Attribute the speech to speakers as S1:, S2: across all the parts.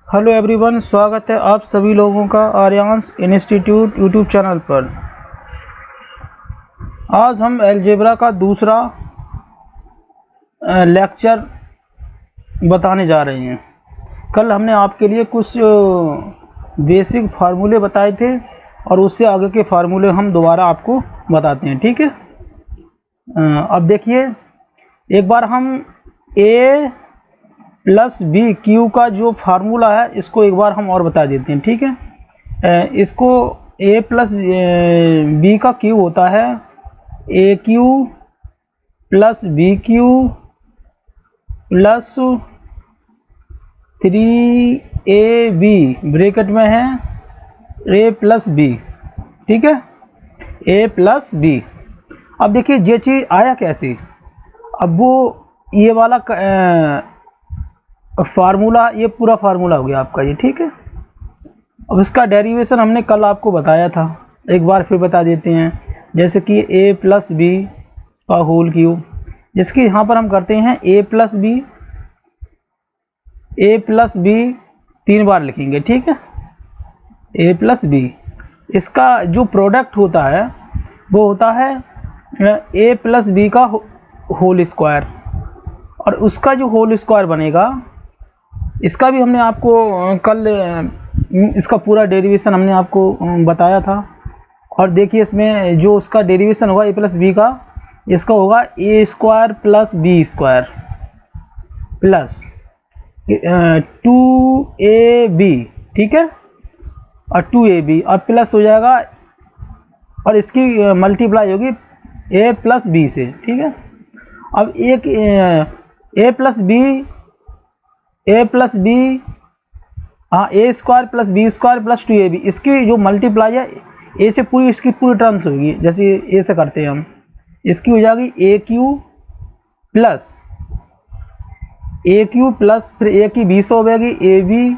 S1: Hello everyone, स्वागत है आप सभी लोगों का आर्यांस इंस्टीट्यूट यूट्यूब चैनल पर। आज हम अलजेब्रा का दूसरा लेक्चर बताने जा रहे हैं। कल हमने आपके लिए कुछ बेसिक फार्मूले बताए थे और उससे आगे के फार्मूले हम दोबारा आपको बताते हैं, ठीक है। अब देखिए, एक बार हम ए प्लस बी क्यू का जो फार्मूला है इसको एक बार हम और बता देते हैं, ठीक है। इसको ए प्लस बी का क्यू होता है a cube plus b cube plus 3ab bracket में है ए प्लस बी, ठीक है, ए प्लस बी। अब देखिए ये चीज़ आया कैसे। अब वो ये वाला फार्मूला, ये पूरा फार्मूला हो गया आपका ये, ठीक है। अब इसका डेरिवेशन हमने कल आपको बताया था, एक बार फिर बता देते हैं। जैसे कि ए प्लस बी का होल क्यूब, जिसकी यहाँ पर हम करते हैं ए प्लस बी 3 बार लिखेंगे, ठीक है, ए प्लस बी। इसका जो प्रोडक्ट होता है वो होता है ए प्लस बी का होल स्क्वायर, और उसका जो होल स्क्वायर बनेगा, इसका भी हमने आपको कल इसका पूरा डेरिवेशन हमने आपको बताया था। और देखिए इसमें जो उसका डेरिवेशन होगा ए प्लस बी का, इसका होगा a square plus b square plus 2ab, ठीक है, और 2ab और प्लस हो जाएगा, और इसकी मल्टीप्लाई होगी ए प्लस बी से, ठीक है। अब एक ए प्लस बी हाँ, a square plus b square plus 2ab, इसकी जो मल्टीप्लाई है ए से पूरी, इसकी पूरी टर्म्स होगी। जैसे ए से करते हैं हम, इसकी हो जाएगी ए क्यू प्लस फिर ए की बी से हो जाएगी a b,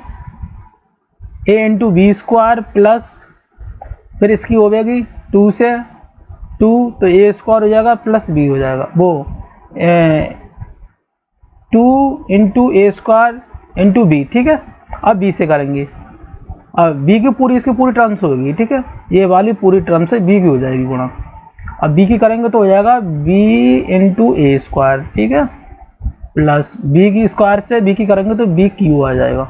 S1: a into b square plus फिर इसकी हो जाएगी 2 से 2, तो ए स्क्वायर हो जाएगा प्लस बी हो जाएगा, वो 2 into a square into B, ठीक है। अब बी से करेंगे, अब बी की पूरी, इसकी पूरी टर्म्स होगी, ठीक है, ये वाली पूरी टर्म से बी की हो जाएगी गुणा। अब बी की करेंगे तो हो जाएगा बी इंटू ए स्क्वायर, ठीक है, प्लस बी की स्क्वायर से बी की करेंगे तो बी क्यू आ जाएगा,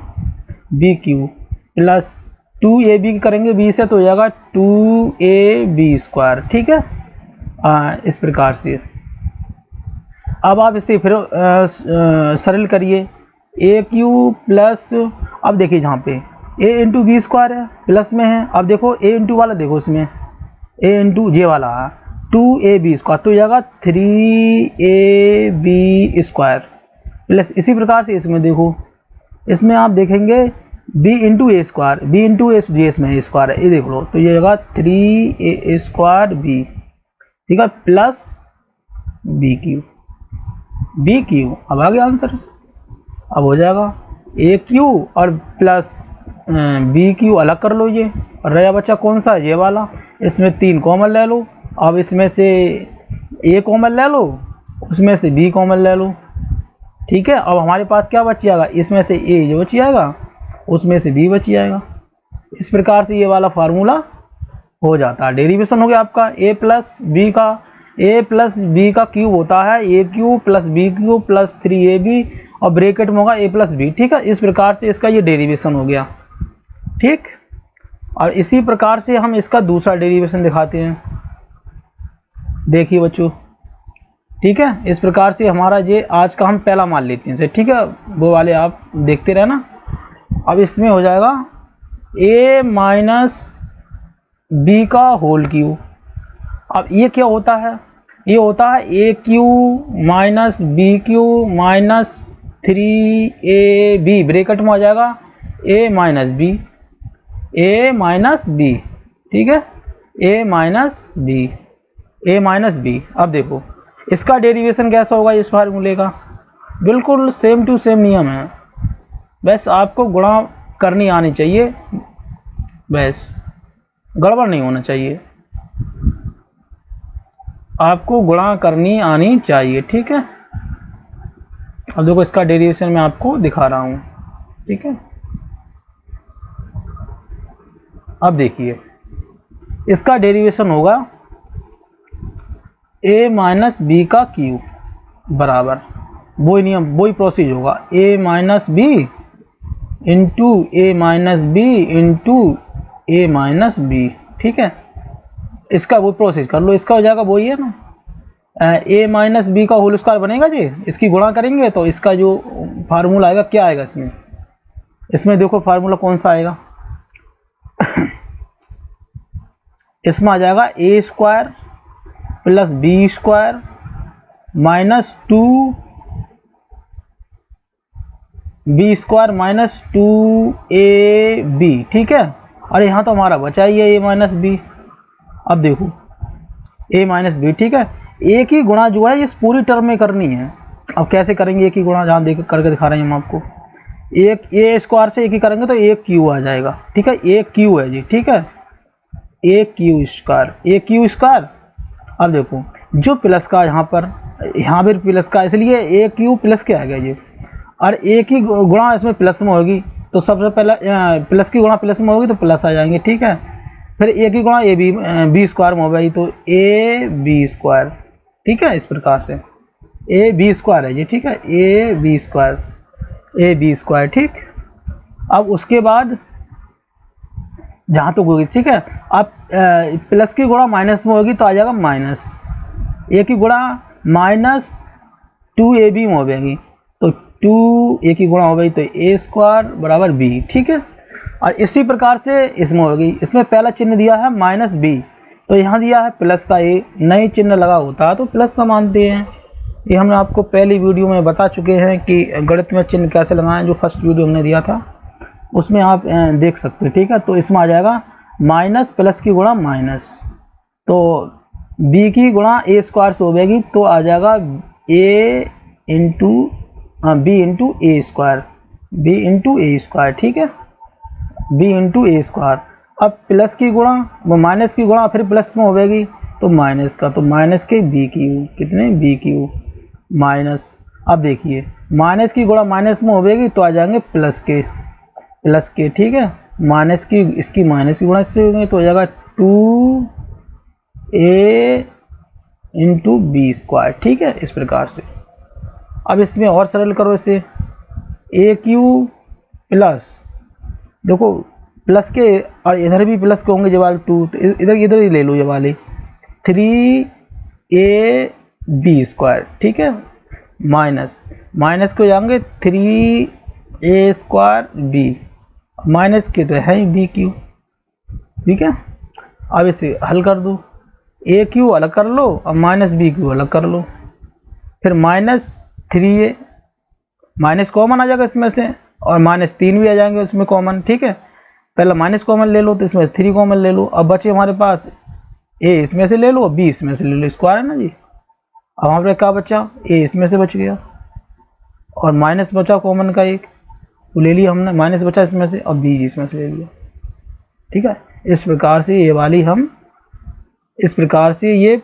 S1: बी क्यू प्लस 2ab की करेंगे बी से तो हो जाएगा 2ab स्क्वायर, ठीक है। इस प्रकार से अब आप इसे फिर सरल करिए। ए क्यू प्लस, अब देखिए जहाँ पे ए इंटू बी स्क्वायर है, प्लस में है। अब देखो ए इंटू वाला, देखो इसमें ए इंटू जे वाला 2ab स्क्वायर तो हो जाएगा 3ab स्क्वायर प्लस, इसी प्रकार से इसमें देखो, इसमें आप देखेंगे b into a square, b into S G, इसमें ए स्क्वायर है, ये देख लो, तो ये होगा 3a स्क्वायर बी, ठीक है, प्लस बी क्यू। अब आ गया आंसर। अब हो जाएगा ए क्यू और प्लस बी क्यू अलग कर लो, ये रहा बच्चा कौन सा, ये वाला, इसमें 3 कॉमन ले लो। अब इसमें से ए कॉमन ले लो, उसमें से बी कॉमन ले लो, ठीक है। अब हमारे पास क्या बच जाएगा, इसमें से ए जो बच जाएगा, उसमें से बी बच जाएगा। इस प्रकार से ये वाला फार्मूला हो जाता है। डेरिवेशन हो गया आपका ए प्लस बी का क्यूब होता है a cube plus b cube plus 3ab और ब्रैकेट में होगा ए प्लस बी, ठीक है। इस प्रकार से इसका ये डेरिवेशन हो गया, ठीक। और इसी प्रकार से हम इसका दूसरा डेरिवेशन दिखाते हैं, देखिए बच्चों, ठीक है। इस प्रकार से हमारा ये आज का हम पहला मान लेते हैं, ठीक है, वो वाले आप देखते रहना। अब इसमें हो जाएगा a माइनस बी का होल क्यूब। अब ये क्या होता है, ये होता है a cube minus b cube minus 3ab bracket में हो जाएगा a माइनस बी, ठीक है, a माइनस बी। अब देखो इसका डेरिवेशन कैसा होगा इस फार्मूले का, बिल्कुल सेम टू सेम नियम है, बस आपको गुणा करनी आनी चाहिए, बस गड़बड़ नहीं होना चाहिए, आपको गुणा करनी आनी चाहिए, ठीक है। अब देखो इसका डेरिवेशन मैं आपको दिखा रहा हूँ, ठीक है। अब देखिए इसका डेरिवेशन होगा a माइनस बी का क्यूब बराबर, वही नियम वही प्रोसीज होगा, a minus b into a minus b into a minus b. ठीक है, इसका वो प्रोसेस कर लो, इसका हो जाएगा वही है ना, a माइनस बी का होल स्क्वायर बनेगा जी, इसकी गुणा करेंगे तो इसका जो फार्मूला आएगा क्या आएगा इसमें, इसमें देखो फार्मूला कौन सा आएगा इसमें आ जाएगा a square plus b square minus 2b square minus 2ab। ठीक है, और यहाँ तो हमारा बचा ही है a माइनस बी। अब देखो a माइनस बी, ठीक है, a की गुणा जो है इस पूरी टर्म में करनी है। अब कैसे करेंगे a की गुणा, जहाँ देख करके दिखा रहे हैं हम आपको, एक a स्क्वायर से एक ही करेंगे तो एक क्यू आ जाएगा। ठीक है, एक क्यू है जी, ठीक है, एक क्यू स्क्वायर। अब देखो जो प्लस का यहाँ भी प्लस का, इसलिए ए क्यू प्लस के आ गया जी, और ए की गुणा इसमें प्लस में होगी तो सबसे पहले प्लस की गुणा प्लस में होगी तो प्लस आ जाएंगे। ठीक है, फिर ए की गुणा ए बी स्क्वायर में हो गई तो ए बी स्क्वायर। ठीक है, इस प्रकार से ए बी स्क्वायर है जी। ठीक है, ए बी स्क्वायर। ठीक, अब उसके बाद जहाँ तक होगी, ठीक है, अब प्लस की गुणा माइनस में होगी तो आ जाएगा माइनस, ए की गुणा माइनस 2ab में हो जाएगी तो 2a की गुणा हो गई तो ए स्क्वायर बराबर बी। ठीक है, और इसी प्रकार से इसमें होगी, इसमें पहला चिन्ह दिया है माइनस बी तो यहाँ दिया है प्लस का ए, नई चिन्ह लगा होता है तो प्लस का मानते हैं। ये हमने आपको पहली वीडियो में बता चुके हैं कि गणित में चिन्ह कैसे लगाएं, जो फर्स्ट वीडियो हमने दिया था उसमें आप देख सकते हैं। ठीक है, तो इसमें आ जाएगा माइनस प्लस की गुणा माइनस, तो b की गुणा ए स्क्वायर से हो जाएगी तो आ जाएगा a into b into a square, ठीक है, b इंटू ए स्क्वायर। अब प्लस की गुणा वो माइनस की गुणा फिर प्लस में हो जाएगी तो माइनस का, तो माइनस के बी क्यू, कितने बी क्यू माइनस। अब देखिए माइनस की गुणा माइनस में हो जाएगी तो आ जाएंगे प्लस के। ठीक है, माइनस की इसकी माइनस की गुणा इससे हो गई तो हो जाएगा 2a इंटू बी स्क्वायर। ठीक है, इस प्रकार से। अब इसमें और सरल करो इसे, ए क्यू प्लस, देखो प्लस के और इधर भी प्लस के होंगे ये वाले 2, तो इधर ही ले लो ये वाले 3ab स्क्वायर। ठीक है, माइनस को जाएंगे 3a स्क्वायर बी, माइनस के तो है ही बी क्यू। ठीक है, अब इसे हल कर दो, ए क्यू अलग कर लो और माइनस बी क्यू अलग कर लो, फिर माइनस 3a, माइनस कॉमन आ जाएगा इसमें से और माइनस 3 भी आ जाएंगे उसमें कॉमन। ठीक है, पहले माइनस कॉमन ले लो तो इसमें 3 कॉमन ले लो। अब बचे हमारे पास ए इसमें से ले लो, बी इसमें से ले लो, स्क्वायर है ना जी। अब हमारे क्या बचा, ए इसमें से बच गया और माइनस बचा कॉमन का एक, वो ले लिया हमने, माइनस बचा इसमें से और बी इसमें से ले लिया। ठीक है, इस प्रकार से ये वाली हम इस प्रकार से ये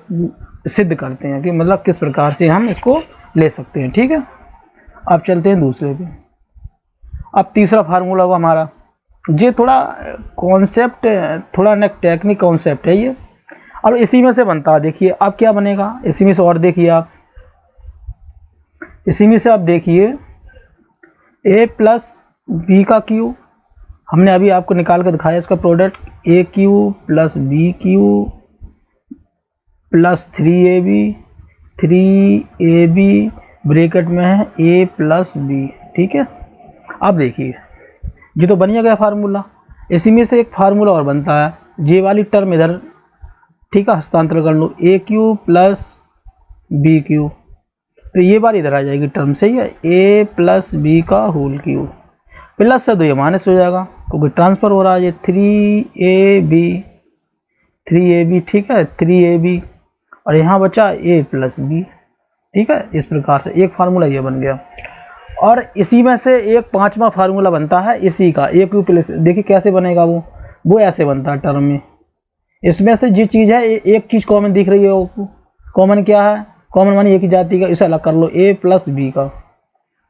S1: सिद्ध करते हैं कि मतलब किस प्रकार से हम इसको ले सकते हैं। ठीक है, अब चलते हैं दूसरे पे। अब तीसरा फार्मूला हुआ हमारा, ये थोड़ा कॉन्सेप्ट, थोड़ा न टेक्निक कॉन्सेप्ट है ये, अब इसी में से बनता है। देखिए अब क्या बनेगा इसी में से, और देखिए आप इसी में से आप देखिए a प्लस बी का क्यू, हमने अभी आपको निकाल कर दिखाया इसका product, a cube plus b cube plus 3ab bracket में है a प्लस बी। ठीक है, अब देखिए ये तो बन गया फार्मूला, इसी में से एक फार्मूला और बनता है, ये वाली टर्म इधर, ठीक है, हस्तांतरण कर लो, ए क्यू प्लस बी क्यू, तो ये बार इधर आ जाएगी टर्म, सही है, a प्लस बी का होल क्यू, प्लस से तो ये माइनस हो जाएगा क्योंकि ट्रांसफर हो रहा है, ये 3ab, ठीक है, 3ab और यहाँ बचा a प्लस बी। ठीक है, इस प्रकार से एक फार्मूला ये बन गया। और इसी में से एक पांचवा फार्मूला बनता है इसी का, ए क्यू प्लस, देखिए कैसे बनेगा वो ऐसे बनता है टर्म में। इसमें से जो चीज़ है एक चीज़ कॉमन दिख रही है, वो कॉमन क्या है, कॉमन मानी एक ही जाति का, इसे अलग कर लो a प्लस बी का।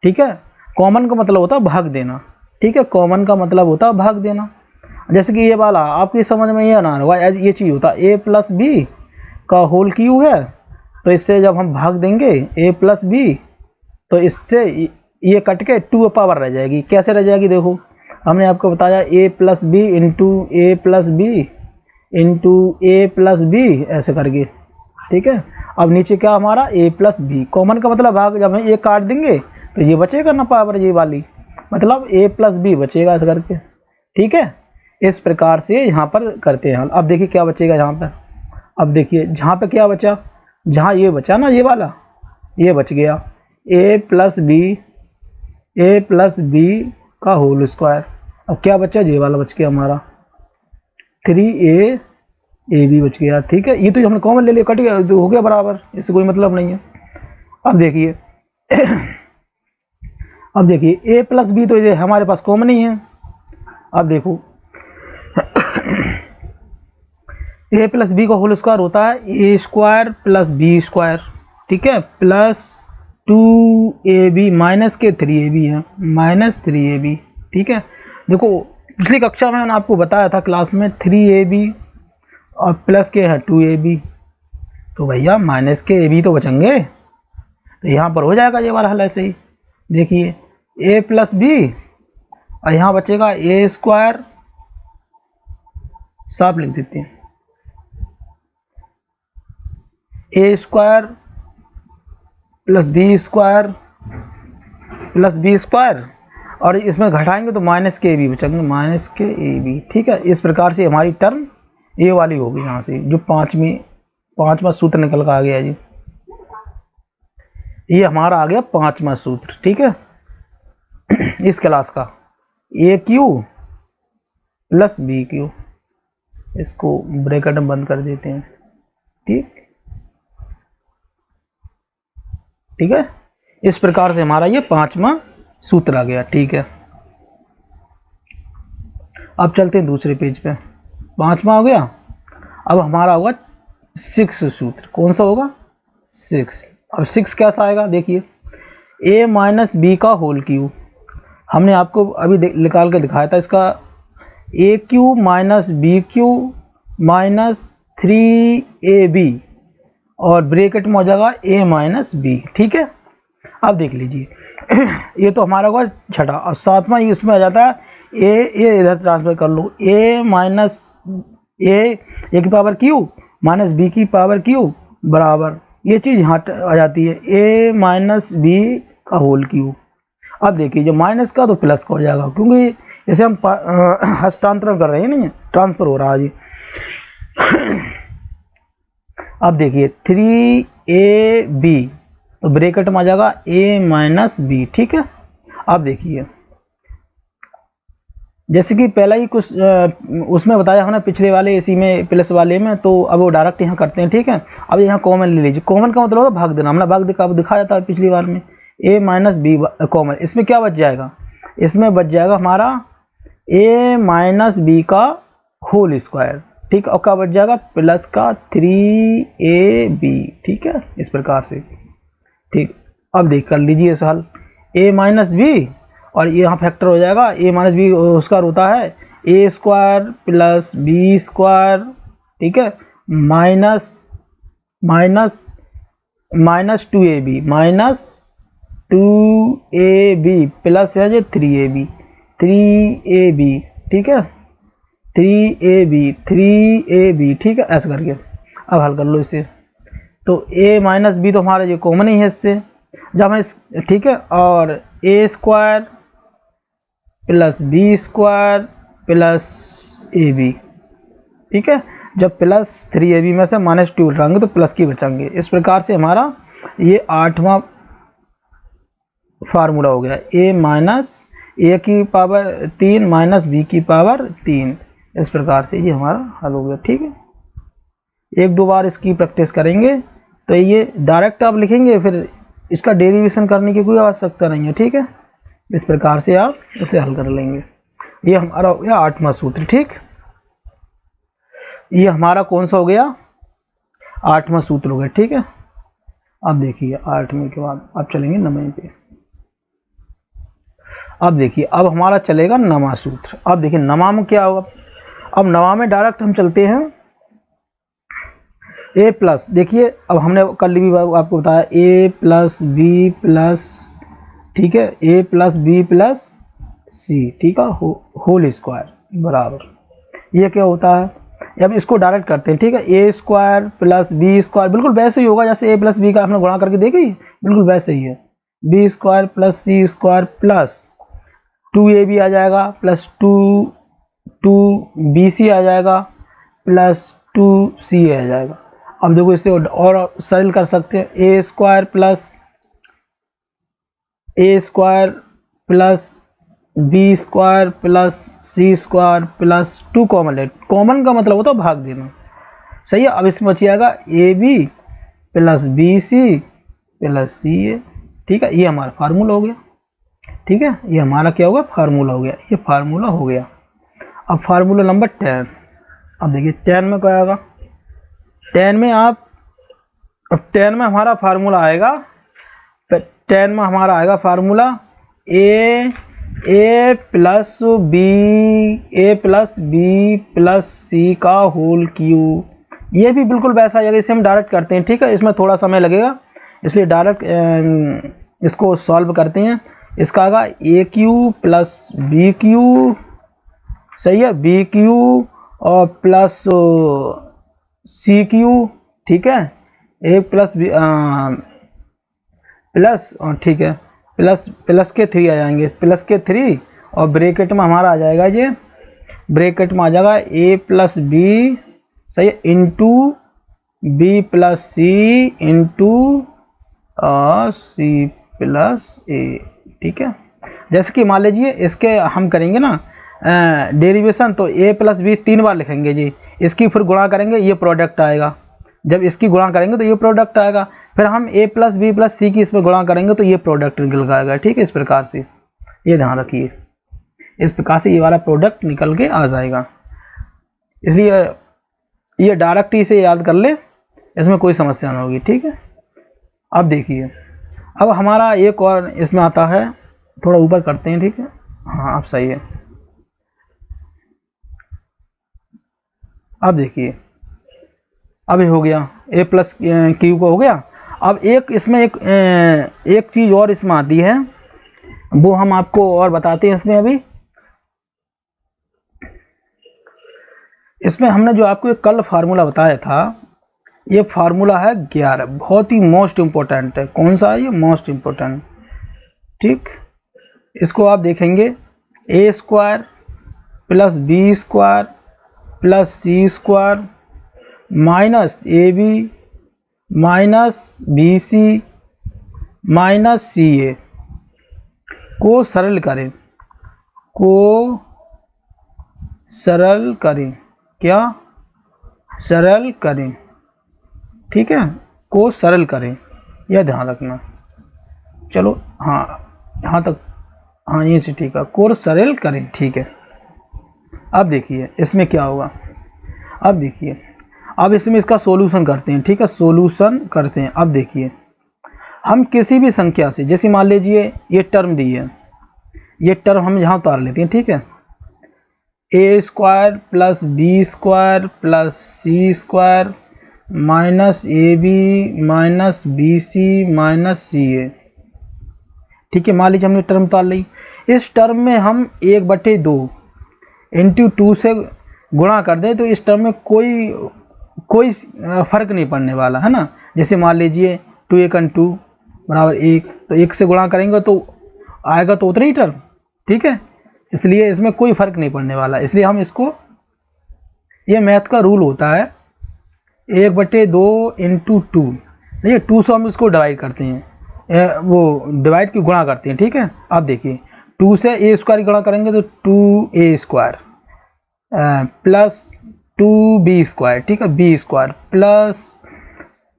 S1: ठीक है, कॉमन का मतलब होता है भाग देना। ठीक है, कॉमन का मतलब होता है भाग देना, जैसे कि ये वाला आपकी समझ में ये ना होगा, ये चीज़ होता है ए प्लस बी का होल क्यू है, तो इससे जब हम भाग देंगे ए प्लस बी तो इससे ये कट के 2 पावर रह जाएगी। कैसे रह जाएगी देखो, हमने आपको बताया ए प्लस बी इंटू ए प्लस बी इंटू ए प्लस बी ऐसे करके, ठीक है। अब नीचे क्या हमारा ए प्लस बी, कॉमन का मतलब भाग जब हम ये काट देंगे तो ये बचेगा ना पावर ये वाली, मतलब ए प्लस बी बचेगा ऐसे करके, ठीक है। इस प्रकार से यहाँ पर करते हैं। अब देखिए क्या बचेगा यहाँ पर, अब देखिए जहाँ पे क्या बचा, जहाँ ये बचा ना ये वाला, ये बच गया ए प्लस बी का होल स्क्वायर। अब क्या बचा, ये वाला बच गया हमारा 3a बी बच गया, ठीक है। ये तो हमने कॉमन ले लिया, कट गया तो हो गया बराबर, इससे कोई मतलब नहीं है। अब देखिए अब देखिए a प्लस बी तो ये हमारे पास कॉमन ही है। अब देखो a प्लस बी का होल स्क्वायर होता है a square plus b square, ठीक है, प्लस 2ab माइनस के 3ab है, माइनस 3ab, ठीक है। देखो पिछली कक्षा में मैंने आपको बताया था क्लास में 3ab और प्लस के है 2ab, तो भैया माइनस के ab तो बचेंगे, तो यहाँ पर हो जाएगा ये वाला हल ऐसे ही। देखिए a प्लस बी और यहाँ बचेगा ए स्क्वायर, साफ लिख देते हैं a square plus b square और इसमें घटाएंगे तो माइनस के ए बी बचेंगे, माइनस के ए बी, ठीक है। इस प्रकार से हमारी टर्म ये वाली होगी यहाँ से, जो पांचवा सूत्र निकल कर आ गया जी, ये हमारा आ गया 5वां सूत्र, ठीक है, इस क्लास का ए क्यू प्लस बी क्यू, इसको ब्रैकेट में बंद कर देते हैं, ठीक है। इस प्रकार से हमारा ये 5वां सूत्र आ गया, ठीक है। अब चलते हैं दूसरे पेज पे, 5वां हो गया। अब हमारा होगा 6 सूत्र, कौन सा होगा 6। अब 6 कैसा आएगा देखिए, a माइनस बी का होल क्यू, हमने आपको अभी निकाल के दिखाया था इसका, a cube minus b cube minus 3ab और ब्रैकेट में हो जाएगा a माइनस बी, ठीक है। अब देख लीजिए ये तो हमारा होगा छठा, और 7वां ये इसमें आ जाता है ये इधर ट्रांसफर कर लो, a माइनस ए की पावर क्यू माइनस बी की पावर क्यू बराबर, ये चीज़ यहाँ आ जाती है a माइनस बी का होल क्यू। अब देखिए जो माइनस का तो प्लस का हो जाएगा, क्योंकि इसे हम हस्तांतरण कर रहे हैं, नहीं ट्रांसफर हो रहा है जी। अब देखिए 3ab तो ब्रैकेट में आ जाएगा a माइनस बी, ठीक है। अब देखिए जैसे कि पहला ही कुछ उसमें बताया हमने पिछले वाले इसी में प्लस वाले में, तो अब वो डायरेक्ट यहाँ करते हैं, ठीक है। अब यहाँ कॉमन ले लीजिए, कॉमन का मतलब होगा भाग देना, हमने भाग दिखाया था पिछली बार में, a माइनस बी कॉमन, इसमें क्या बच जाएगा, इसमें बच जाएगा हमारा a माइनस बी का होल स्क्वायर, ठीक, और क्या बच जाएगा प्लस का 3ab, ठीक है, इस प्रकार से, ठीक। अब देख कर लीजिए इस हल, a माइनस बी और ये यहाँ फैक्टर हो जाएगा, a माइनस बी उसका होता है a square plus b square, ठीक है, माइनस 2ab प्लस है जो 3ab, ठीक है, 3ab, ठीक है, ऐसा करके अब हल कर लो इसे। तो a माइनस बी तो हमारा ये कॉमन ही है इससे, जब हम ठीक है, और a square plus b square plus ab, ठीक है, जब प्लस 3ab में से माइनस 2 उठाएंगे तो प्लस की बचाएंगे। इस प्रकार से हमारा ये 8वां फार्मूला हो गया, a माइनस a की पावर 3 माइनस b की पावर 3, इस प्रकार से ये हमारा हल हो गया, ठीक है। 1-2 बार इसकी प्रैक्टिस करेंगे तो ये डायरेक्ट आप लिखेंगे, फिर इसका डेरिवेशन करने की कोई आवश्यकता नहीं है, ठीक है। इस प्रकार से आप इसे हल कर लेंगे। ये हमारा हो गया 8वां सूत्र, ठीक। ये हमारा कौन सा हो गया 8वां सूत्र हो गया, ठीक है। अब देखिए 8वें के बाद अब चलेंगे 9वें पे। अब देखिए अब हमारा चलेगा 9वां सूत्र। अब देखिए 9वां में क्या होगा, अब 9 में डायरेक्ट हम चलते हैं ए प्लस, देखिए अब हमने कल भी आपको बताया ए प्लस बी प्लस, ठीक है, a plus b plus c, ठीक है, होल स्क्वायर बराबर ये क्या होता है। अब इसको डायरेक्ट करते हैं, ठीक है, a square plus b square बिल्कुल वैसे ही होगा जैसे ए प्लस बी का हमने गुणा करके देखी, बिल्कुल वैसे ही है। B square plus c square plus 2ab आ जाएगा प्लस 2bc आ जाएगा प्लस 2c आ जाएगा। अब देखो इससे और सरल कर सकते हैं, a square plus b square plus c square plus 2 common है, कॉमन का मतलब होता है भाग देना, सही है। अब इसमें बच जाएगा a b plus b c plus c a, ठीक है, ये हमारा फार्मूला हो गया, ठीक है, ये हमारा क्या होगा फार्मूला हो गया, ये फार्मूला हो गया। अब फार्मूला नंबर 10, अब देखिए 10 में क्या आएगा, 10 में अब 10 में हमारा फार्मूला आएगा, 10 में हमारा आएगा फार्मूला ए प्लस बी प्लस सी का होल क्यूब, ये भी बिल्कुल वैसा है, इसे हम डायरेक्ट करते हैं, ठीक है, इसमें थोड़ा समय लगेगा इसलिए डायरेक्ट इसको सॉल्व करते हैं। इसका आएगा ए क्यू प्लस बी क्यू, सही है, बी क्यू और प्लस सी क्यू, ठीक है, ए प्लस बी प्लस, ठीक है, प्लस के 3 आ जाएंगे, प्लस के 3 और ब्रैकेट में हमारा आ जाएगा, ये ब्रैकेट में आ जाएगा ए प्लस बी, सही है, इंटू बी प्लस सी इंटू सी प्लस ए, ठीक है। जैसे कि मान लीजिए इसके हम करेंगे ना डेरिवेशन, तो ए प्लस बी 3 बार लिखेंगे जी, इसकी फिर गुणा करेंगे ये प्रोडक्ट आएगा, जब इसकी गुणा करेंगे तो ये प्रोडक्ट आएगा, फिर हम ए प्लस बी प्लस सी की इसमें गुणा करेंगे तो ये प्रोडक्ट निकल के आएगा, ठीक है। इस प्रकार से ये ध्यान रखिए, इस प्रकार से ये वाला प्रोडक्ट निकल के आ जाएगा, इसलिए ये डायरेक्ट ही से याद कर ले, इसमें कोई समस्या ना होगी, ठीक है। अब देखिए अब हमारा एक और इसमें आता है, थोड़ा ऊपर करते हैं, ठीक है, हाँ अब सही है। अब देखिए अब ये हो गया ए प्लस क्यू को हो गया। अब एक इसमें एक चीज़ और इसमें आती है, वो हम आपको और बताते हैं इसमें। अभी इसमें हमने जो आपको कल फार्मूला बताया था, ये फार्मूला है 11, बहुत ही मोस्ट इम्पोर्टेंट है। कौन सा है ये? मोस्ट इम्पोर्टेंट, ठीक। इसको आप देखेंगे a square plus b square plus c square minus a b minus b c minus c a को सरल करें, क्या सरल करें, ठीक है, को सरल करें, यह ध्यान रखना। चलो हाँ यहाँ तक, हाँ ये से ठीक है, को सरल करें, ठीक है। अब देखिए इसमें क्या होगा, अब देखिए अब इसमें इसका सॉल्यूशन करते हैं, ठीक है, सॉल्यूशन करते हैं। अब देखिए हम किसी भी संख्या से, जैसे मान लीजिए ये टर्म दी है, ये टर्म हम यहाँ उतार लेते हैं, ठीक है, a square plus b square plus c square minus a b minus b c minus c a, ठीक है। मान लीजिए हमने टर्म उतार ली, इस टर्म में हम 1/2 इंटू 2 से गुणा कर दें तो इस टर्म में कोई फ़र्क नहीं पड़ने वाला है ना। जैसे मान लीजिए 2 × 2 बराबर 1, तो 1 से गुणा करेंगे तो आएगा तो उतना ही टर्म, ठीक है, इसलिए इसमें कोई फ़र्क नहीं पड़ने वाला। इसलिए हम इसको, ये मैथ का रूल होता है 1/2 इंटू 2, देखिए 2 से हम इसको डिवाइड करते हैं, वो डिवाइड की गुणा करते हैं, ठीक है। अब देखिए 2 से ए स्क्वायर गुणा करेंगे तो 2a square plus 2b square, ठीक है, b square plus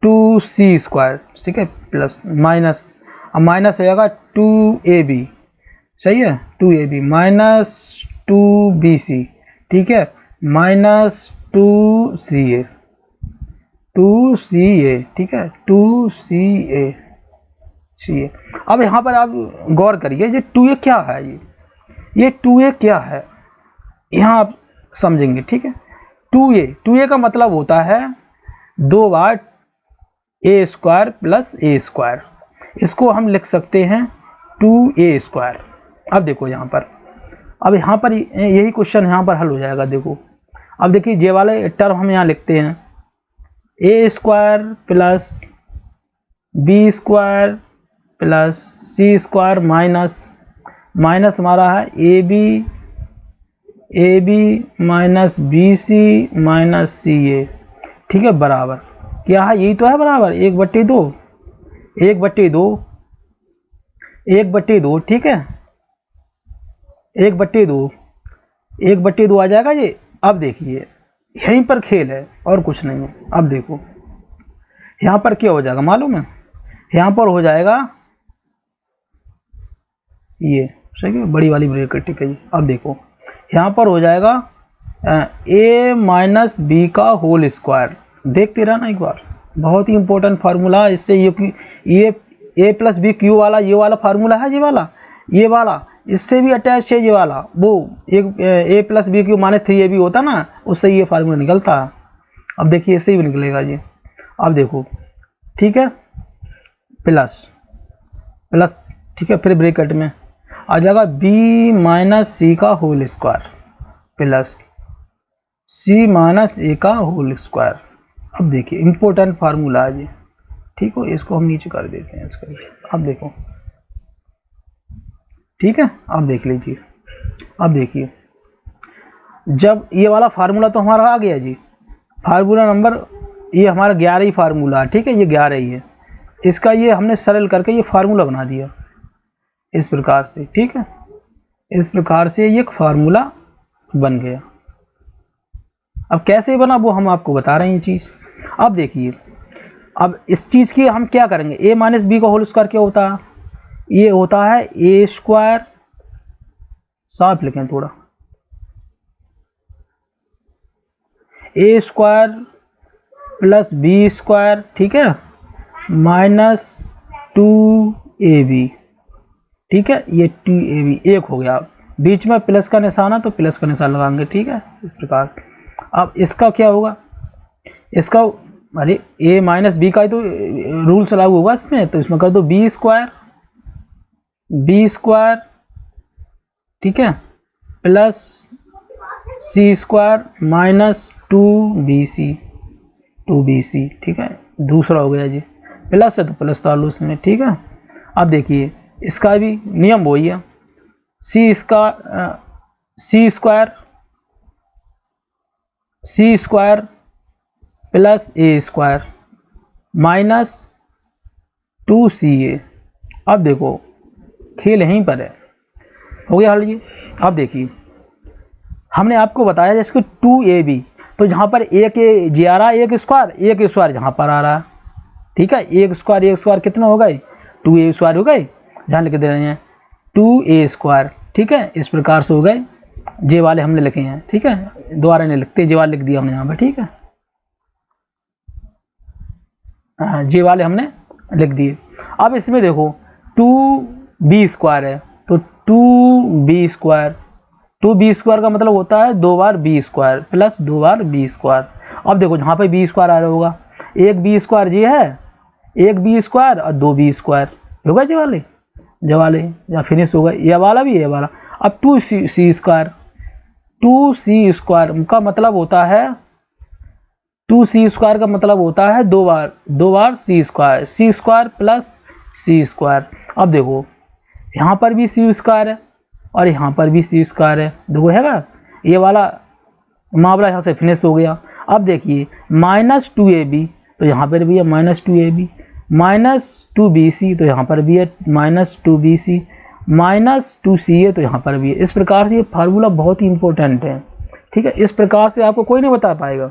S1: 2c square, ठीक है, प्लस माइनस, अब माइनस हो जाएगा 2ab, सही है, 2ab माइनस 2bc, ठीक है, माइनस 2ca, ठीक है, 2ca। अब यहाँ पर आप गौर करिए, ये 2a क्या है, ये 2a क्या है, यहाँ आप समझेंगे, ठीक है। 2a का मतलब होता है 2 बार a square plus a square, इसको हम लिख सकते हैं 2a स्क्वायर। अब देखो यहाँ पर यही क्वेश्चन यहाँ पर हल हो जाएगा। देखो अब देखिए ये वाले टर्म हम यहाँ लिखते हैं a square plus b square plus c square minus हमारा है a b minus b c minus c a, ठीक है, बराबर क्या है, यही तो है, बराबर 1/2, ठीक है, 1/2 आ जाएगा ये। अब देखिए यहीं पर खेल है और कुछ नहीं है। अब देखो यहाँ पर क्या हो जाएगा मालूम है, यहाँ पर हो जाएगा ये, सही है, बड़ी वाली ब्रैकेट, ठीक है जी। अब देखो यहाँ पर हो जाएगा a माइनस बी का होल स्क्वायर, देखते रहना एक बार, बहुत ही इंपॉर्टेंट फार्मूला। इससे ये a प्लस बी क्यू वाला ये वाला फार्मूला है, ये वाला इससे भी अटैच है, ये वाला वो एक a प्लस बी क्यू माने 3ab होता ना, उससे ये फार्मूला निकलता है। अब देखिए इससे भी निकलेगा जी। अब देखो ठीक है, प्लस ठीक है, फिर ब्रैकेट में आ जाएगा b माइनस सी का whole square plus c minus a का होल स्क्वायर। अब देखिए इंपॉर्टेंट फार्मूला है जी, ठीक हो, इसको हम नीचे कर देते हैं इसका। अब देखो ठीक है, अब देख लीजिए। अब देखिए जब ये वाला फार्मूला तो हमारा आ गया जी, फार्मूला नंबर ये हमारा 11 ही फार्मूला है, ठीक है, ये 11 ही है। इसका ये हमने सरल करके ये फार्मूला बना दिया इस प्रकार से, ठीक है, इस प्रकार से ये फार्मूला बन गया। अब कैसे बना वो हम आपको बता रहे हैं ये चीज़। अब देखिए अब इस चीज़ की हम क्या करेंगे, a माइनस बी का होल स्क्वायर क्या होता है, ये होता है a स्क्वायर, साफ लिखें थोड़ा, a square plus b square, ठीक है, माइनस 2ab, ठीक है, ये 2ab एक हो गया, बीच में प्लस का निशान है तो प्लस का निशान लगाएंगे, ठीक है, इस प्रकार। अब इसका क्या होगा, इसका अरे a माइनस बी का ही तो रूल्स लागू होगा इसमें, तो इसमें कर दो बी स्क्वायर, ठीक है, plus c square minus 2bc, ठीक है, दूसरा हो गया जी, प्लस है तो प्लस डालो इसमें, ठीक है। अब देखिए इसका भी नियम वही है, c square plus a square minus 2ca। अब देखो खेल यहीं पर है, हो गया हल ये। अब देखिए हमने आपको बताया जैसे 2ab, तो जहाँ पर एक जे आ रहा है एक स्क्वायर जहाँ पर आ रहा है, ठीक है, एक स्क्वायर कितना हो गए, 2a स्क्वायर हो गए, जहाँ लिख दे रहे हैं 2a स्क्वायर, ठीक है, इस प्रकार से हो गए। जे वाले हमने लिखे हैं, ठीक है, दोबारा नहीं लिखते, जे वाले लिख दिया हमने यहाँ पर, ठीक है, जे वाले हमने लिख दिए। अब इसमें देखो 2b स्क्वायर है, तो 2b स्क्वायर का मतलब होता है 2 बार b स्क्वायर प्लस 2 बार b स्क्वायर। अब देखो जहाँ पे b स्क्वायर आ रहा होगा, एक b स्क्वायर जी है, एक b स्क्वायर और 2b स्क्वायर होगा, जे वाले या फिनिश होगा, ये वाला भी, ये वाला। अब 2c स्क्वायर का मतलब होता है 2c स्क्वायर का मतलब होता है 2 बार c square plus c square. अब देखो यहाँ पर भी c स्क्वायर है और यहाँ पर भी c स्क्वायर है, देखो हैगा, ये वाला मामला यहाँ से फिनिश हो गया। अब देखिए माइनस 2ab, तो यहाँ पर भी है माइनस 2ab, माइनस 2bc, तो यहाँ पर भी है माइनस 2bc, माइनस 2ca, तो यहाँ पर भी है। इस प्रकार से ये फार्मूला बहुत ही इंपॉर्टेंट है, ठीक है, इस प्रकार से आपको कोई नहीं बता पाएगा,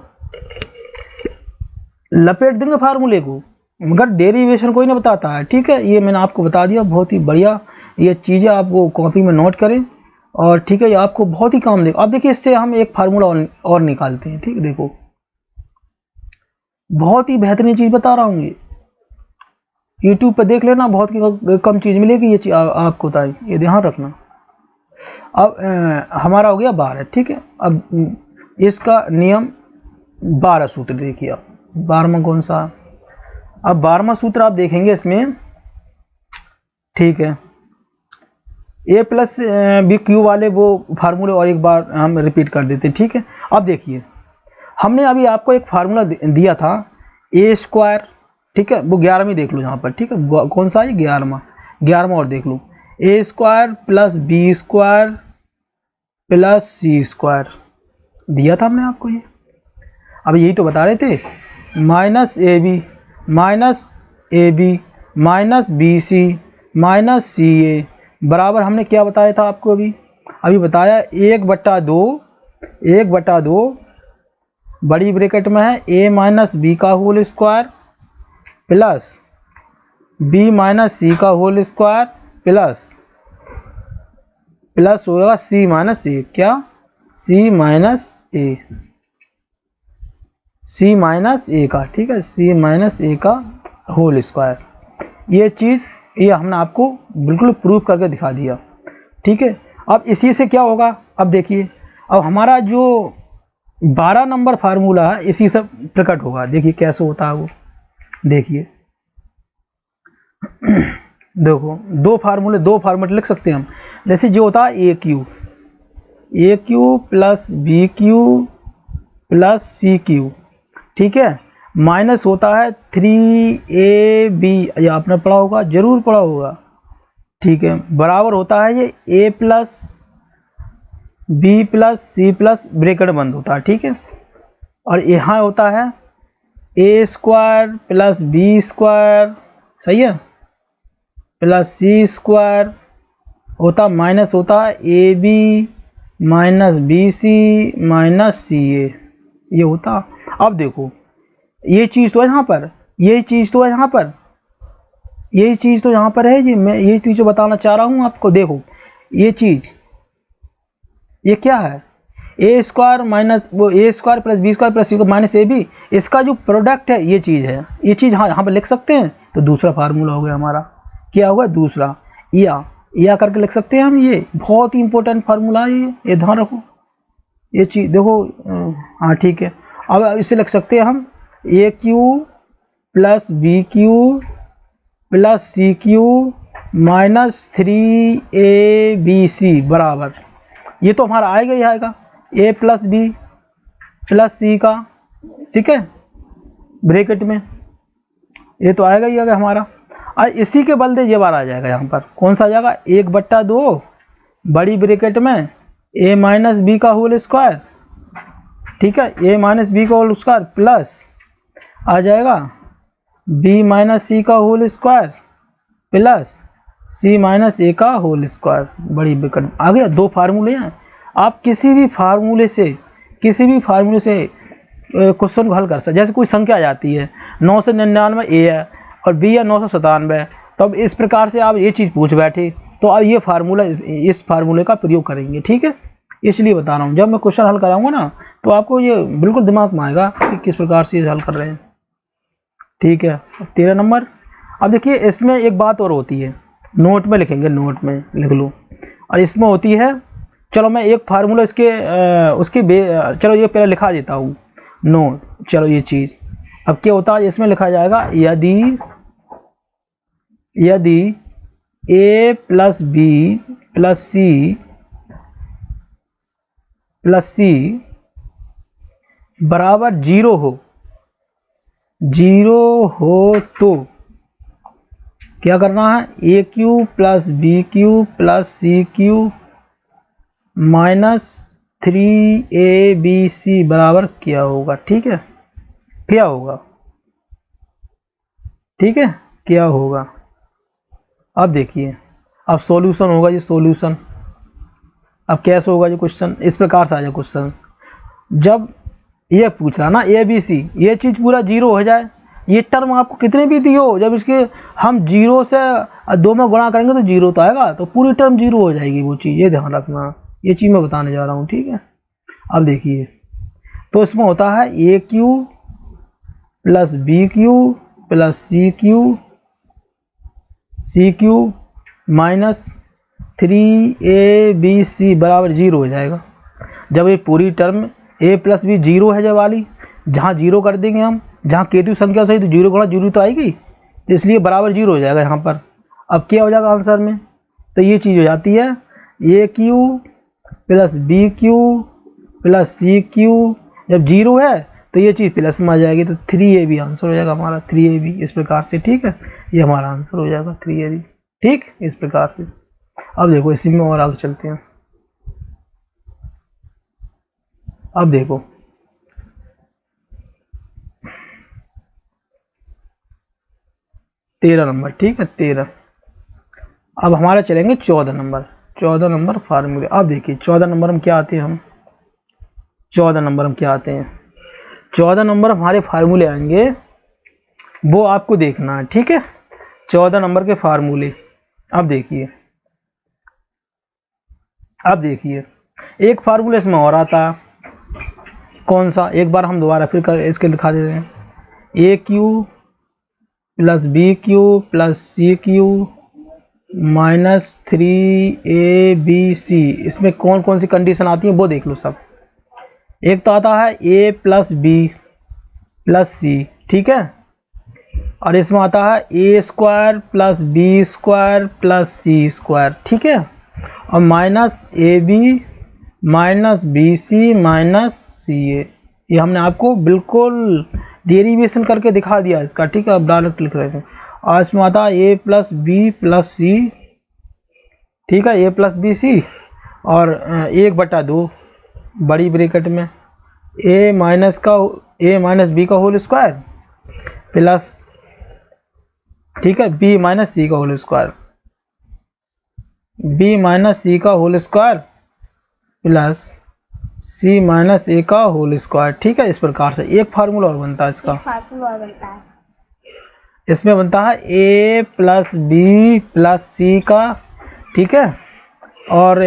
S1: लपेट देंगे फार्मूले को, मगर डेरिवेशन कोई नहीं बताता है, ठीक है, ये मैंने आपको बता दिया, बहुत ही बढ़िया ये चीज़ें आपको कॉपी में नोट करें, और ठीक है, ये आपको बहुत ही काम देगा। अब देखिए इससे हम एक फार्मूला और निकालते हैं, ठीक है, देखो बहुत ही बेहतरीन चीज़ बता रहा हूँ, ये यूट्यूब पर देख लेना, बहुत कम चीज़ मिलेगी, ये चीज़ आपको बताई, ये ध्यान रखना। अब हमारा हो गया 12, ठीक है। अब इसका नियम 12 सूत्र देखिए आप, 12वां कौन सा, अब 12वां सूत्र आप देखेंगे इसमें, ठीक है, ए प्लस बी क्यू वाले वो फार्मूले और एक बार हम रिपीट कर देते हैं, ठीक है। अब देखिए हमने अभी आपको एक फार्मूला दिया था ए स्क्वायर, ठीक है, वो 11वीं देख लो यहाँ पर, ठीक है, कौन सा है 11वां और देख लो, a square plus b square plus c square दिया था हमने आपको ये। अब यही तो बता रहे थे, minus a b minus b c minus c a बराबर हमने क्या बताया था आपको, अभी बताया 1/2 बड़ी ब्रैकेट में है ए माइनस बी का whole square plus b minus c का होल स्क्वायर प्लस होगा सी माइनस ए, क्या सी माइनस ए का, ठीक है, सी माइनस ए का होल स्क्वायर। ये चीज़ ये हमने आपको बिल्कुल प्रूफ करके दिखा दिया, ठीक है। अब इसी से क्या होगा, अब देखिए अब हमारा जो 12 नंबर फार्मूला है इसी से प्रकट होगा, देखिए कैसे होता है वो, देखिए देखो दो फार्मूले लिख सकते हैं हम, जैसे जो होता है a cube plus b cube plus c cube, ठीक है, माइनस होता है 3ab, ये आपने पढ़ा होगा, जरूर पढ़ा होगा, ठीक है, बराबर होता है ये a plus b plus c plus bracket बंद होता है, ठीक है, और यहाँ होता है a square plus b square, सही है, प्लस सी स्क्वायर होता, माइनस होता है a b minus b c minus c a, ये होता। अब देखो ये चीज़ तो है यहाँ पर, यही चीज़ तो है यहाँ पर, यही चीज़ तो यहाँ पर है जी, मैं यही चीज़ जो बताना चाह रहा हूँ आपको। देखो ये चीज़, ये क्या है, ए स्क्वायर माइनस वो a square plus b square plus c को माइनस ए बी, इसका जो प्रोडक्ट है ये चीज़ है, ये चीज़ हाँ यहाँ पर लिख सकते हैं। तो दूसरा फार्मूला हो गया हमारा, क्या होगा दूसरा, या करके लिख सकते हैं हम, ये बहुत ही इंपॉर्टेंट फार्मूला है ये ध्यान रखो, ये चीज़ देखो, हाँ ठीक है। अब इससे लिख सकते हैं हम a cube plus b cube plus c cube minus 3ab बराबर, ये तो हमारा आएगा ही आएगा, a plus b plus c का, ठीक है, ब्रैकेट में, ये तो आएगा ही आएगा हमारा। और इसी के बदले ये बार आ जाएगा यहाँ पर, कौन सा आ जाएगा, 1/2 बड़ी ब्रैकेट में ए माइनस बी का होल स्क्वायर, ठीक है, ए माइनस बी का होल स्क्वायर प्लस आ जाएगा बी माइनस सी का होल स्क्वायर प्लस सी माइनस ए का होल स्क्वायर, बड़ी ब्रैकेट आ गया। दो फार्मूले हैं, आप किसी भी फार्मूले से क्वेश्चन को हल कर सकते। जैसे कोई संख्या आ जाती है 9 से 99 ए है और बी है 997, तो अब इस प्रकार से आप ये चीज़ पूछ बैठे तो अब ये फार्मूला, इस फार्मूले का प्रयोग करेंगे, ठीक है, इसलिए बता रहा हूँ। जब मैं क्वेश्चन हल कराऊंगा ना तो आपको ये बिल्कुल दिमाग में आएगा कि किस प्रकार से ये हल कर रहे हैं, ठीक है। 13 नंबर, अब देखिए इसमें एक बात और होती है, नोट में लिखेंगे, नोट में लिख लो, और इसमें होती है, चलो मैं एक फार्मूला चलो ये पहले लिखा देता हूँ नोट, चलो ये चीज़ अब क्या होता है, इसमें लिखा जाएगा यदि a plus b plus c बराबर 0 हो तो क्या करना है, a cube plus b cube plus c cube minus 3abc बराबर क्या होगा, ठीक है, क्या होगा, ठीक है, क्या होगा। अब देखिए अब सॉल्यूशन होगा, ये सॉल्यूशन अब कैसे होगा, ये क्वेश्चन इस प्रकार से आ जाए क्वेश्चन, जब ये पूछ रहा ना ए बी सी, ये चीज़ पूरा 0 हो जाए, ये टर्म आपको कितने भी दी हो, जब इसके हम 0 से 2 में गुणा करेंगे तो 0 तो आएगा, तो पूरी टर्म 0 हो जाएगी वो चीज़, ये ध्यान रखना, ये चीज़ मैं बताने जा रहा हूँ, ठीक है। अब देखिए तो इसमें होता है a cube plus b cube plus c cube minus 3abc बराबर 0 हो जाएगा, जब ये पूरी term a plus b zero है जब वाली, जहाँ जीरो कर देंगे हम, जहाँ केतु संख्या सही तो जीरो गुणा जीरो तो आएगी, तो इसलिए बराबर जीरो हो जाएगा यहाँ पर। अब क्या हो जाएगा आंसर में, तो ये चीज़ हो जाती है a cube plus b cube plus c cube, जब जीरो है तो ये चीज़ प्लस में आ जाएगी, तो 3AB आंसर हो जाएगा हमारा, 3AB इस प्रकार से। ठीक है, ये हमारा आंसर हो जाएगा 3AB। ठीक, इस प्रकार से। अब देखो इसी में और आगे चलते हैं। अब देखो तेरह नंबर, ठीक है 13। अब हमारा चलेंगे 14 नंबर, 14 नंबर फार्मूले। अब देखिए 14 नंबर हम क्या आते हैं, हम 14 नंबर हम क्या आते हैं, 14 नंबर हमारे फार्मूले आएंगे, वो आपको देखना है। ठीक है, 14 नंबर के फार्मूले। अब देखिए, अब देखिए एक फार्मूला इसमें और आता है, कौन सा, एक बार हम दोबारा फिर कर इसके दिखा देते हैं। A cube plus b cube plus c cube minus 3ABC। इसमें कौन कौन सी कंडीशन आती है वो देख लो सब। एक तो आता है a plus b plus c, ठीक है, और इसमें आता है a square plus b square plus c square, ठीक है, और minus a b minus b c minus c a. ये हमने आपको बिल्कुल डेरिवेशन करके दिखा दिया इसका। ठीक है, अब डायरेक्ट लिख रहे थे। और इसमें आता है a plus b plus c, ठीक है, ए प्लस बी सी, और 1/2 बड़ी ब्रैकेट में ए माइनस बी का होल स्क्वायर प्लस, ठीक है, बी माइनस सी का whole square, B minus c का होल स्क्वायर प्लस सी माइनस ए का होल स्क्वायर। ठीक है, इस प्रकार से एक फार्मूला और बनता है इसका, इसमें बनता है a plus b plus c का, ठीक है, और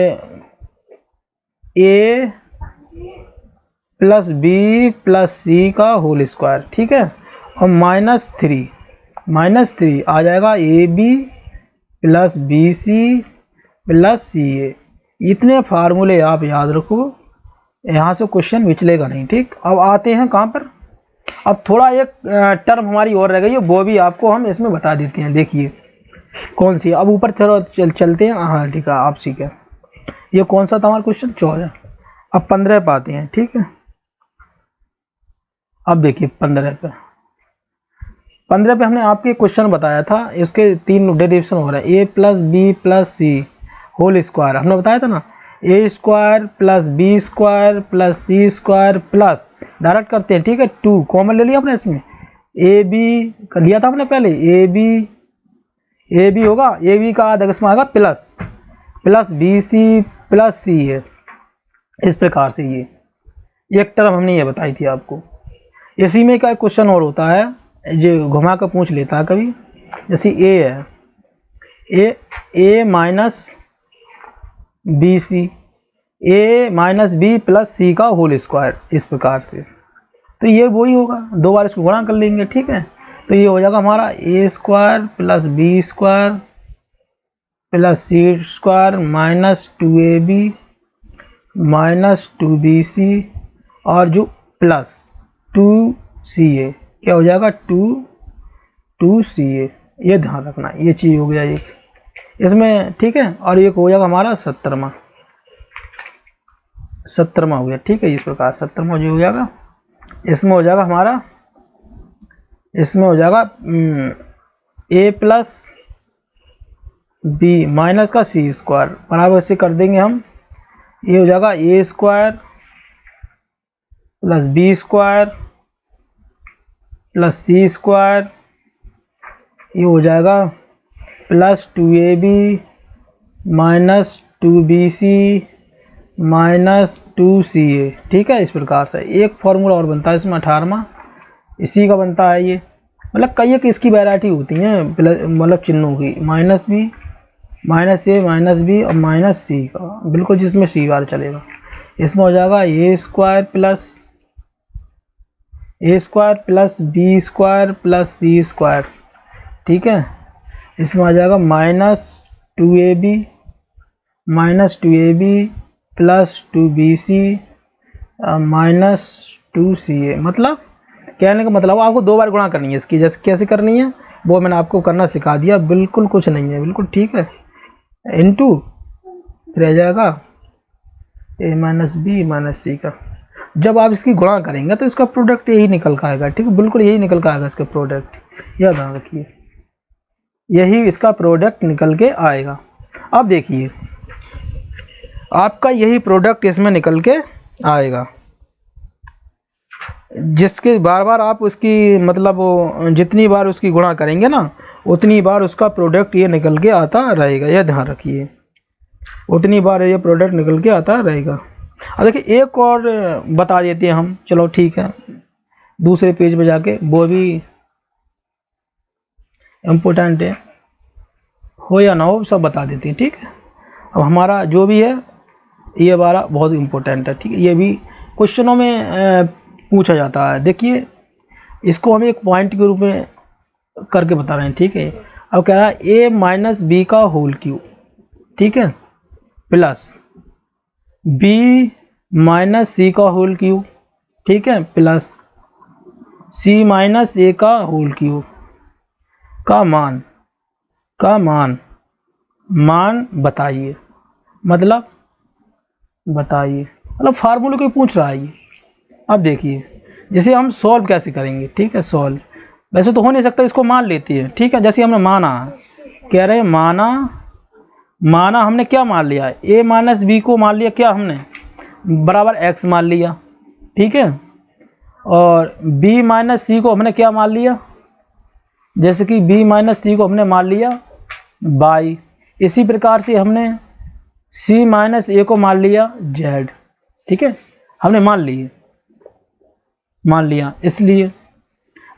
S1: ए प्लस बी प्लस सी का होल स्क्वायर, ठीक है, और माइनस थ्री आ जाएगा a b plus b c plus c a. इतने फार्मूले आप याद रखो, यहाँ से क्वेश्चन विचलेगा नहीं। ठीक, अब आते हैं कहाँ पर, अब थोड़ा एक टर्म हमारी और रह गई है, वो भी आपको हम इसमें बता देते हैं। देखिए कौन सी, अब ऊपर चलते हैं। हाँ ठीक है, आप सीखे, ये कौन सा था हमारा क्वेश्चन 14, अब 15 पे आते हैं। ठीक है, अब देखिए 15 पे हमने आपके क्वेश्चन बताया था, इसके 3 डेरिवेशन हो रहा है। A plus b plus c whole square हमने बताया था ना, a square plus b square plus c square plus, direct करते हैं। ठीक है, 2 कॉमन ले लिया हमने, इसमें ए बी कर लिया था हमने पहले, ए बी होगा, ए बी का आधा इसमें आएगा प्लस बी सी प्लस सी है। इस प्रकार से ये एक टर्म हमने ये बताई थी आपको। इसी में का एक क्वेश्चन और होता है, जो घुमा कर पूछ लेता है कभी, जैसे ए है, a minus b C, A minus B plus c का होल स्क्वायर, इस प्रकार से। तो ये वही होगा, 2 बार इसको गुणा कर लेंगे। ठीक है, तो ये हो जाएगा हमारा a square plus b square plus c square minus 2ab minus 2bc, और जो प्लस 2ca क्या हो जाएगा 2ca। ये ध्यान रखना, ये चीज़ हो गया एक इसमें। ठीक है, और एक हो जाएगा हमारा 17वां हो गया। ठीक है, इस प्रकार 17वां जो हो जाएगा, इसमें हो जाएगा हमारा, इसमें हो जाएगा ए प्लस बी माइनस का सी स्क्वायर बराबर से कर देंगे हम, ये हो जाएगा a square plus b square plus c square, ये हो जाएगा plus 2ab minus 2bc minus 2ca। ठीक है, इस प्रकार से एक फॉर्मूला और बनता है इसमें 18वां, इसी का बनता है ये। मतलब कई एक इसकी वैरायटी होती हैं, मतलब चिन्हों की, minus b minus a minus b और माइनस सी का, बिल्कुल जिसमें सी बार चलेगा। इसमें हो जाएगा a square plus b square plus c square. ठीक है, इसमें आ जाएगा minus 2ab plus 2bc -2CA, मतलब कहने का मतलब आपको 2 बार गुणा करनी है इसकी। जैसे कैसे करनी है वो मैंने आपको करना सिखा दिया, बिल्कुल कुछ नहीं है, बिल्कुल ठीक है। इंटू फिर आ जाएगा A - B - C का। जब आप इसकी गुणा करेंगे तो इसका प्रोडक्ट यही निकल कर आएगा, ठीक है, बिल्कुल यही निकल कर आएगा इसका प्रोडक्ट, यह ध्यान रखिए, यही इसका प्रोडक्ट निकल के आएगा। अब देखिए आपका यही प्रोडक्ट इसमें निकल के आएगा, जिसके बार बार आप उसकी मतलब जितनी बार उसकी गुणा करेंगे ना उतनी बार उसका प्रोडक्ट ये निकल के आता रहेगा, यह ध्यान रखिए, उतनी बार ये प्रोडक्ट निकल के आता रहेगा। अब देखिए एक और बता देते हैं हम, चलो ठीक है, दूसरे पेज पे जाके, वो भी इम्पोर्टेंट है, हो या ना हो सब बता देते हैं, ठीक है। अब हमारा जो भी है ये वाला बहुत इम्पोर्टेंट है, ठीक है, ये भी क्वेश्चनों में पूछा जाता है। देखिए इसको हम एक पॉइंट के रूप में करके बता रहे हैं, ठीक है। अब कह रहा है A - B का होल क्यूब, ठीक है, प्लस B - C का होल क्यूब, ठीक है, प्लस C - A का होल क्यूब का मान बताइए, मतलब बताइए, मतलब फार्मूले को पूछ रहा है ये। अब देखिए जैसे हम सॉल्व कैसे करेंगे, ठीक है, सॉल्व वैसे तो हो नहीं सकता, इसको मान लेती है, ठीक है। जैसे हमने माना, कह रहे माना हमने क्या मान लिया, A - B को मान लिया क्या हमने, बराबर x मान लिया, ठीक है, और B - C को हमने क्या मान लिया, जैसे कि B - C को हमने मान लिया y। इसी प्रकार से हमने C - A को मान लिया z, ठीक है, हमने मान लिया, इसलिए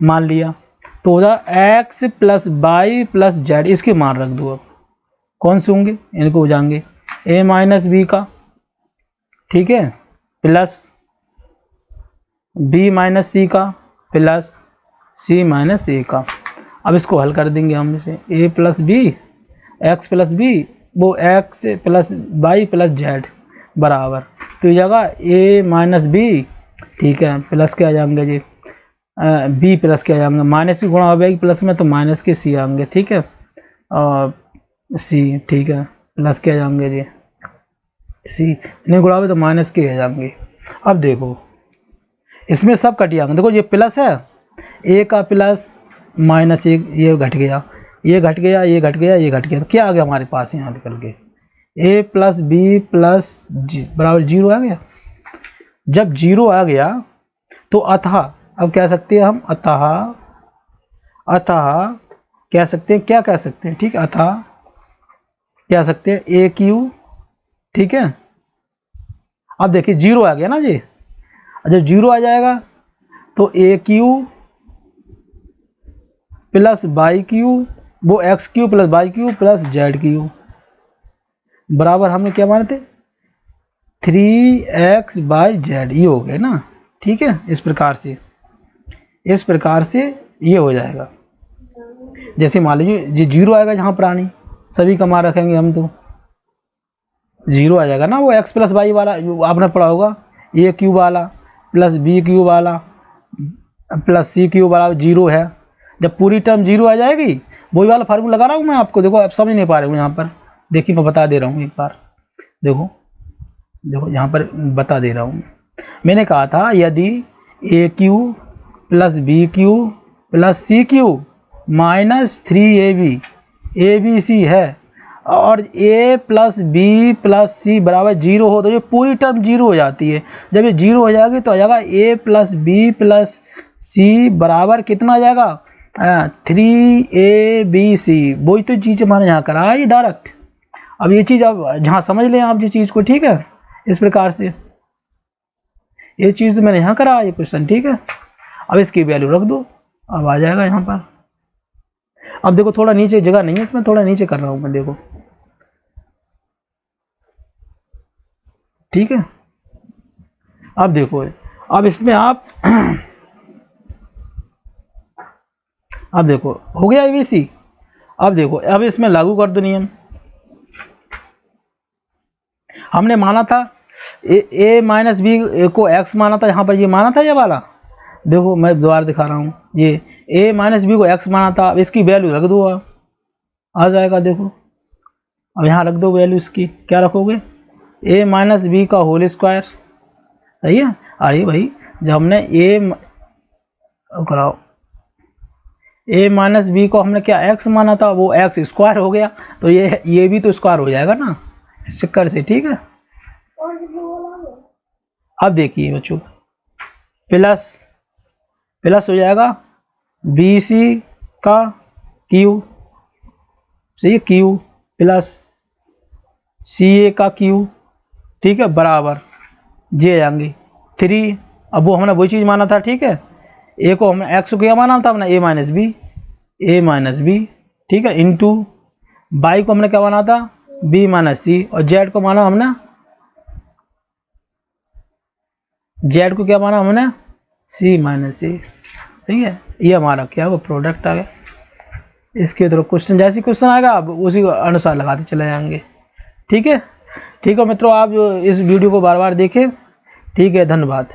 S1: मान लिया तो हो जाएगा x + y + z, इसके मान रख दो। अब कौन से होंगे, इनको हो जाएंगे A - B का, ठीक है, प्लस B - C का, प्लस C - A का। अब इसको हल कर देंगे हम, इसे A + B, x + B, वो x + y + z बराबर, तो ये जगह A - B, ठीक है, प्लस के आ जाएंगे जी B प्लस के आ जाएंगे, माइनस की गुणा हो जाएगी प्लस में तो माइनस के C आएंगे, ठीक है, और C, ठीक है, प्लस के आ जाएंगे जी C, नहीं गुणा हो तो माइनस के आ जाएंगे। अब देखो इसमें सब कट जाएंगे, देखो ये प्लस है, A का प्लस -1 ये घट गया, ये घट गया, ये घट गया, ये घट गया, तो क्या आ गया हमारे पास यहाँ निकल के A + B + G बराबर 0 आ गया। जब 0 आ गया तो अतः, अब कह सकते हैं हम अतः कह सकते हैं, क्या कह सकते हैं, ठीक, अतः कह सकते हैं AQ, ठीक है। अब देखिए 0 आ गया ना जी, जब 0 आ जाएगा तो AQ + YQ, वो XQ + YQ + ZQ बराबर हमने क्या माने थे 3x/z, ये हो गए ना, ठीक है। इस प्रकार से ये हो जाएगा। जैसे मान लीजिए ये 0 आएगा, जहाँ प्राणी सभी का मान रखेंगे हम तो 0 आ जाएगा ना, वो x + y वाला जो आपने पढ़ा होगा, AQ वाला + BQ वाला + CQ वाला 0 है। जब पूरी टर्म 0 आ जाएगी, वही वाला फार्मूला लगा रहा हूँ मैं आपको, देखो आप समझ नहीं पा रहे हो यहाँ पर, देखिए मैं बता दे रहा हूँ एक बार, देखो यहाँ पर बता दे रहा हूँ। मैंने कहा था यदि AQ + BQ + CQ - 3AB ABC है और A + B + C बराबर 0 हो, तो ये पूरी टर्म 0 हो जाती है। जब ये 0 हो जाएगी तो आ जाएगा A + B + C बराबर कितना आ जाएगा 3ABC। वही तो चीज़ हमारे यहाँ करा है ये डायरेक्ट। अब ये चीज़ अब जहाँ समझ लें आप ये चीज़ को, ठीक है, इस प्रकार से ये चीज़ तो मैंने यहाँ करा ये क्वेश्चन, ठीक है। अब इसकी वैल्यू रख दो, अब आ जाएगा यहाँ पर। अब देखो थोड़ा नीचे जगह नहीं है इसमें, थोड़ा नीचे कर रहा हूँ मैं, देखो, ठीक है। अब देखो, अब इसमें आप अब देखो हो गया ABC। अब देखो अब इसमें लागू कर दो नियम। हमने माना था ए माइनस बी को एक्स माना था, यहाँ पर ये माना था ये वाला, देखो मैं दोबारा दिखा रहा हूँ, ये ए माइनस बी को एक्स माना था। अब इसकी वैल्यू रख दो, आ जाएगा, देखो अब यहाँ रख दो वैल्यू इसकी, क्या रखोगे, ए माइनस बी का होल स्क्वायर, सही है। अरे भाई जब हमने कराओ ए माइनस बी को हमने क्या एक्स माना था, वो एक्स स्क्वायर हो गया, तो ये भी तो स्क्वायर हो जाएगा ना इस चक्कर से, ठीक है। अब देखिए बच्चों, प्लस प्लस हो जाएगा बी सी का क्यू, सही, क्यू प्लस सी ए का क्यू, ठीक है, बराबर जे आएंगे 3। अब वो हमने वही चीज़ माना था, ठीक है, ए को हमने एक्स को क्या माना था हमने, ए माइनस बी, ठीक है, इंटू बाई को हमने क्या माना था, बी माइनस सी, और जेड को माना हमने, जेड को क्या माना हमने, सी माइनस सी, ठीक है। ये हमारा क्या वो प्रोडक्ट आ गया। इसके थ्रू क्वेश्चन जैसे क्वेश्चन आएगा आप उसी को अनुसार लगाते चले जाएंगे, ठीक है। ठीक है मित्रों, आप इस वीडियो को बार बार देखें, ठीक है, धन्यवाद।